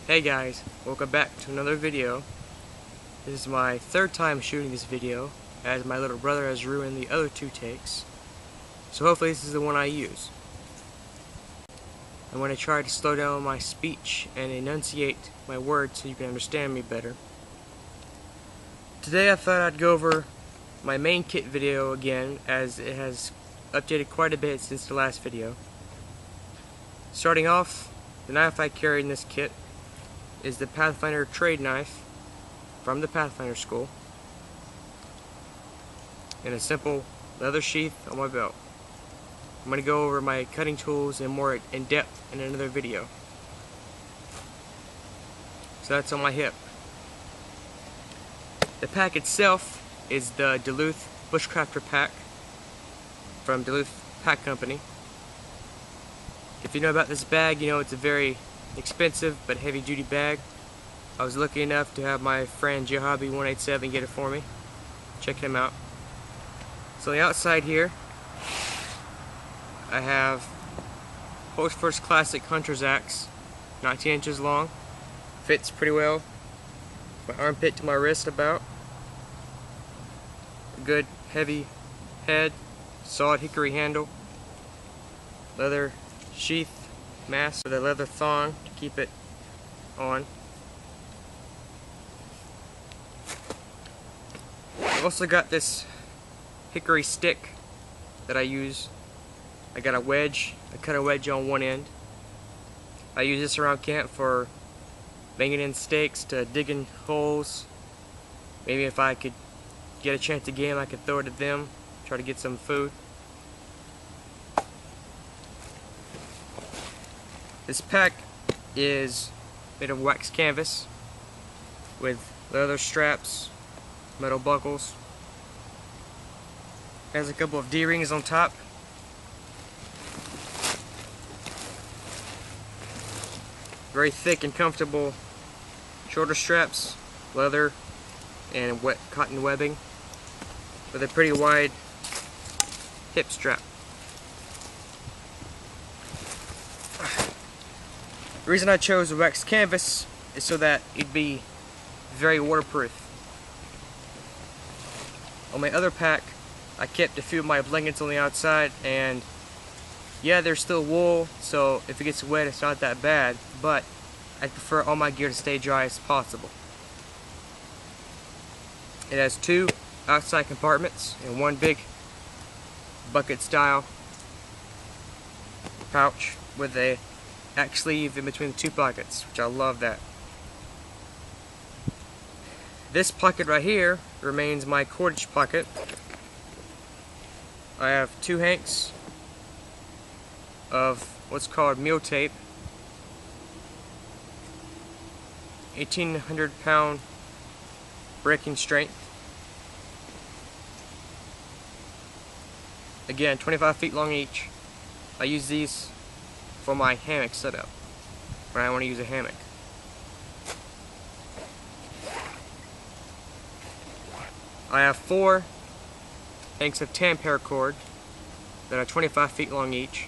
Hey guys, welcome back to another video. This is my third time shooting this video, as my little brother has ruined the other two takes. So hopefully this is the one I use. I'm going to try to slow down my speech and enunciate my words so you can understand me better. Today I thought I'd go over my main kit video again, as it has updated quite a bit since the last video. Starting off, the knife I carry in this kit is the Pathfinder trade knife from the Pathfinder school in a simple leather sheath on my belt. I'm going to go over my cutting tools and more in depth in another video. So that's on my hip. The pack itself is the Duluth Bushcrafter pack from Duluth Pack Company. If you know about this bag, you know it's a very expensive but heavy duty bag. I was lucky enough to have my friend JHobby187 get it for me. Check him out. So on the outside here I have Post First Classic Hunter's Axe, 19 inches long. Fits pretty well. My armpit to my wrist about. A good heavy head, solid hickory handle, leather sheath mask with a leather thong to keep it on. I've also got this hickory stick that I use. I got a wedge. I cut a wedge on one end. I use this around camp for banging in stakes to digging holes. Maybe if I could get a chance to game, I could throw it at them, try to get some food. This pack is made of wax canvas with leather straps, metal buckles. It has a couple of D-rings on top. Very thick and comfortable shoulder straps, leather and wet cotton webbing with a pretty wide hip strap. The reason I chose the wax canvas is so that it'd be very waterproof. On my other pack, I kept a few of my blankets on the outside, and yeah, they're still wool, so if it gets wet it's not that bad, but I prefer all my gear to stay dry as possible. It has two outside compartments and one big bucket style pouch with a back sleeve in between the two pockets, which I love that. This pocket right here remains my cordage pocket. I have two hanks of what's called mule tape, 1,800 pound breaking strength. Again, 25 feet long each. I use these for my hammock setup when I want to use a hammock. I have 4 hanks of tan paracord that are 25 feet long each,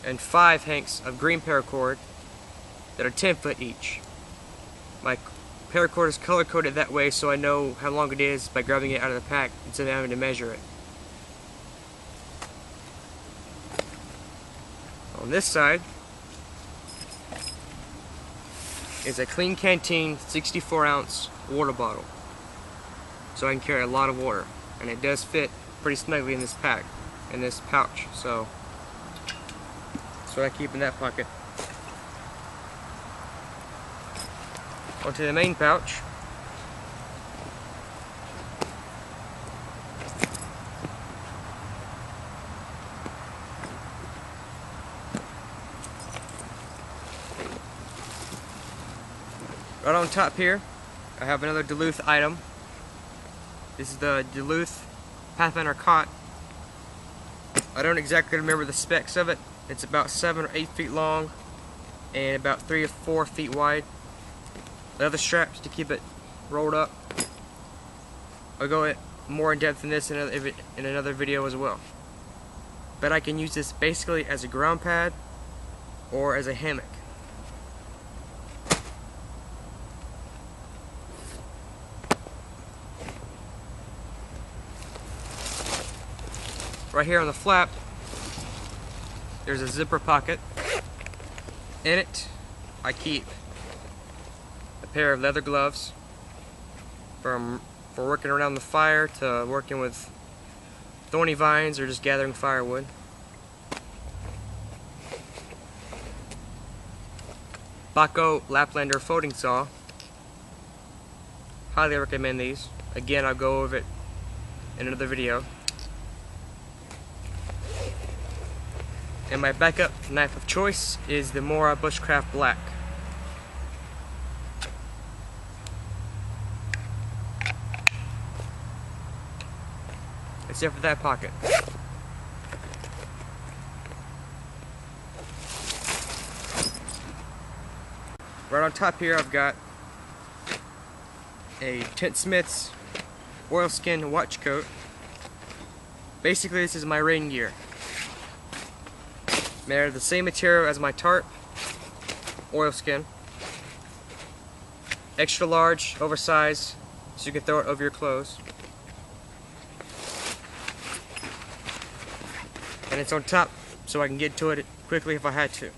and 5 hanks of green paracord that are 10 foot each. My paracord is color coded that way so I know how long it is by grabbing it out of the pack instead of having to measure it. On this side is a Clean Canteen 64 ounce water bottle, so I can carry a lot of water, and it does fit pretty snugly in this pack, in this pouch, so that's what I keep in that pocket. Onto the main pouch. Right on top here, I have another Duluth item. This is the Duluth Pathfinder cot. I don't exactly remember the specs of it. It's about 7 or 8 feet long and about 3 or 4 feet wide. Leather straps to keep it rolled up. I'll go more in depth in this in another video as well. But I can use this basically as a ground pad or as a hammock. Right here on the flap, there's a zipper pocket. In it, I keep a pair of leather gloves for working around the fire to working with thorny vines or just gathering firewood. Bahco Laplander folding saw. Highly recommend these. Again, I'll go over it in another video. And my backup knife of choice is the Mora Bushcraft Black. Except for that pocket. Right on top here I've got a Tent Smith's oilskin watch coat. Basically this is my rain gear. Made out of the same material as my tarp, oilskin. Extra large, oversized, so you can throw it over your clothes. And it's on top so I can get to it quickly if I had to.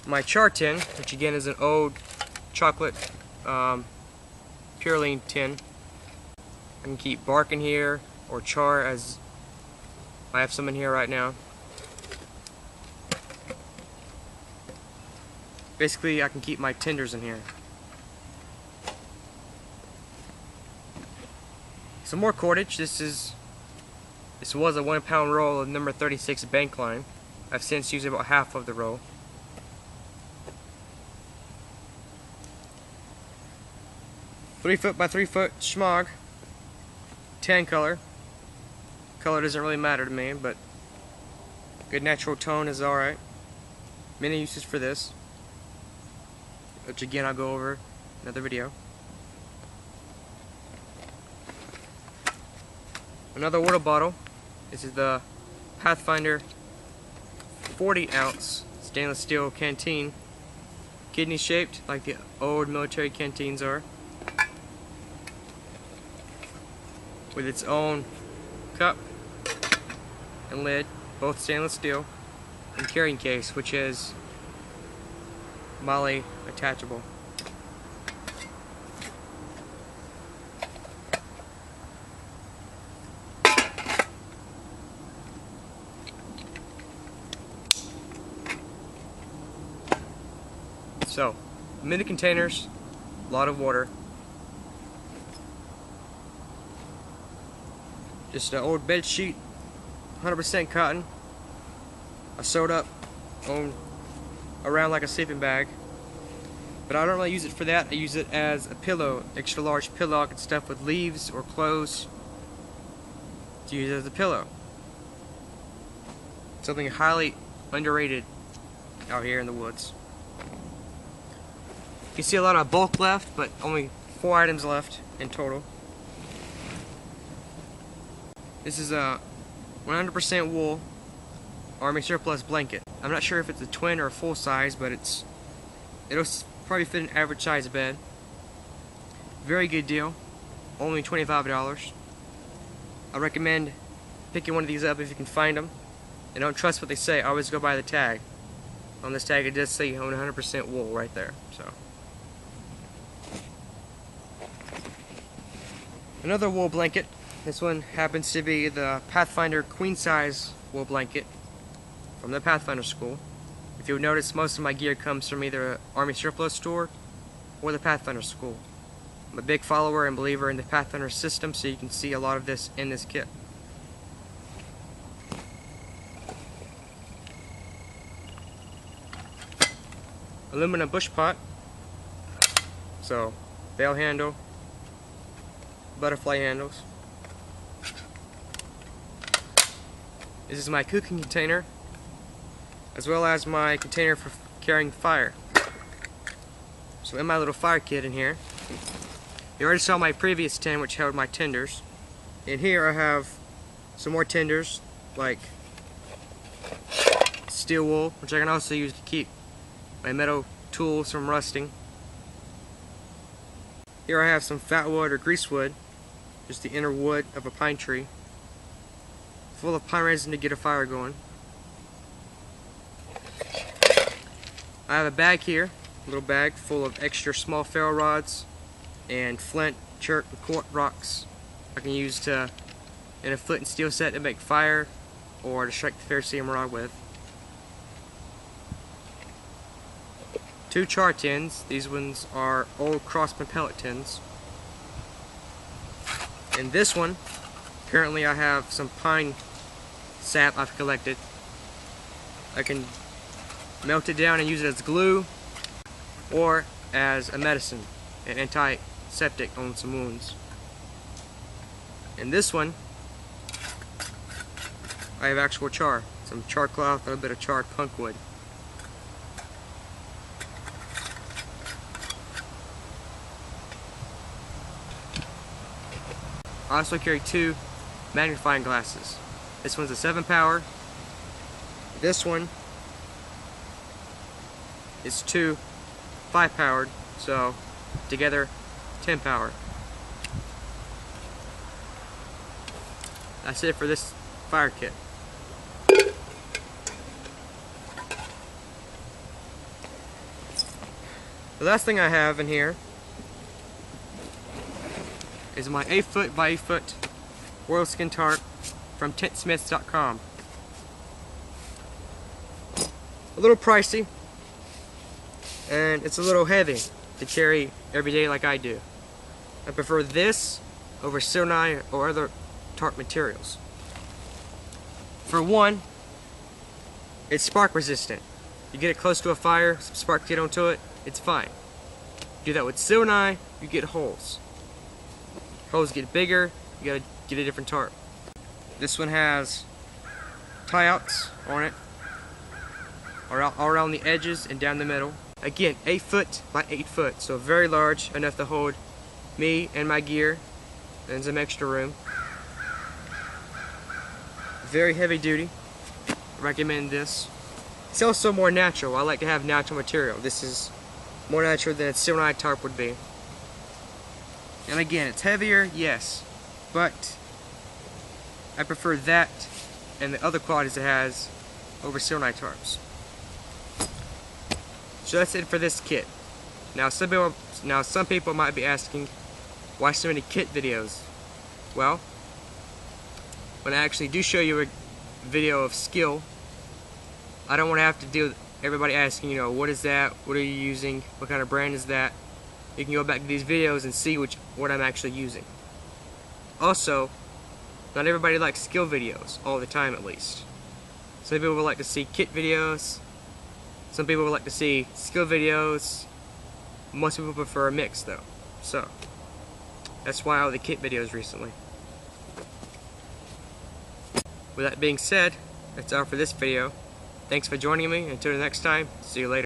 My char tin, which again is an old chocolate Purelaine tin. I can keep bark in here or char, as I have some in here right now. Basically I can keep my tinders in here. Some more cordage. This was a 1 pound roll of number 36 bank line. I've since used about half of the roll. Three foot by 3 foot schmog, tan color. Color doesn't really matter to me, but good natural tone is alright. Many uses for this, which again I'll go over in another video. Another water bottle. This is the Pathfinder 40 ounce stainless steel canteen, kidney shaped like the old military canteens are, with its own cup and lid, both stainless steel, and carrying case, which is MOLLE attachable. So, mini containers, a lot of water. Just an old bed sheet, 100% cotton. I sewed up around like a sleeping bag. But I don't really use it for that. I use it as a pillow, extra large pillow. I can stuff with leaves or clothes to use it as a pillow. Something highly underrated out here in the woods. You can see a lot of bulk left, but only 4 items left in total. This is a 100% wool Army surplus blanket. I'm not sure if it's a twin or a full size, but it'll probably fit an average size bed. Very good deal. Only $25. I recommend picking one of these up if you can find them. And don't trust what they say. I always go by the tag. On this tag it does say 100% wool right there. So another wool blanket. This one happens to be the Pathfinder queen size wool blanket from the Pathfinder school. If you'll notice, most of my gear comes from either an Army surplus store or the Pathfinder school. I'm a big follower and believer in the Pathfinder system, so you can see a lot of this in this kit. Aluminum bush pot. So, bale handle, butterfly handles. This is my cooking container, as well as my container for carrying fire. So in my little fire kit in here, you already saw my previous tin which held my tenders. In here I have some more tenders, like steel wool, which I can also use to keep my metal tools from rusting. Here I have some fat wood or grease wood, just the inner wood of a pine tree, full of pine resin to get a fire going. I have a bag here, a little bag full of extra small ferro rods and flint, chert, and quartz rocks I can use in a flint and steel set to make fire or to strike the ferrocerium rod with. 2 char tins. These ones are old Craftsman pellet tins. And this one, currently I have some pine sap I've collected. I can melt it down and use it as glue or as a medicine, an antiseptic on some wounds. And this one, I have actual char, some char cloth, and a bit of charred punk wood. I also carry 2 magnifying glasses. This one's a 7 power. This one is 2 5 powered, so together 10 power. That's it for this fire kit. The last thing I have in here is my 8-foot by 8-foot oilskin tarp from tentsmiths.com. A little pricey, and it's a little heavy to carry every day like I do. I prefer this over Sonai or other tarp materials. For one, it's spark resistant. You get it close to a fire, some sparks get onto it, it's fine. Do that with Sonai, you get holes. Holes get bigger, you gotta get a different tarp. This one has tie-outs on it, all around the edges and down the middle. Again, 8 foot by 8 foot, so very large, enough to hold me and my gear and some extra room. Very heavy duty. I recommend this. It's also more natural. I like to have natural material. This is more natural than a Sonai tarp would be. And again, it's heavier, yes, but I prefer that and the other qualities it has over Sonai tarps. So that's it for this kit. Now some people might be asking, why so many kit videos? Well, when I actually do show you a video of skill, I don't want to have to deal with everybody asking, what is that? What are you using? What kind of brand is that? You can go back to these videos and see what I'm actually using. Also, not everybody likes skill videos, all the time at least. Some people would like to see kit videos. Some people would like to see skill videos. Most people prefer a mix though. So, that's why all the kit videos recently. With that being said, that's all for this video. Thanks for joining me. Until the next time, see you later.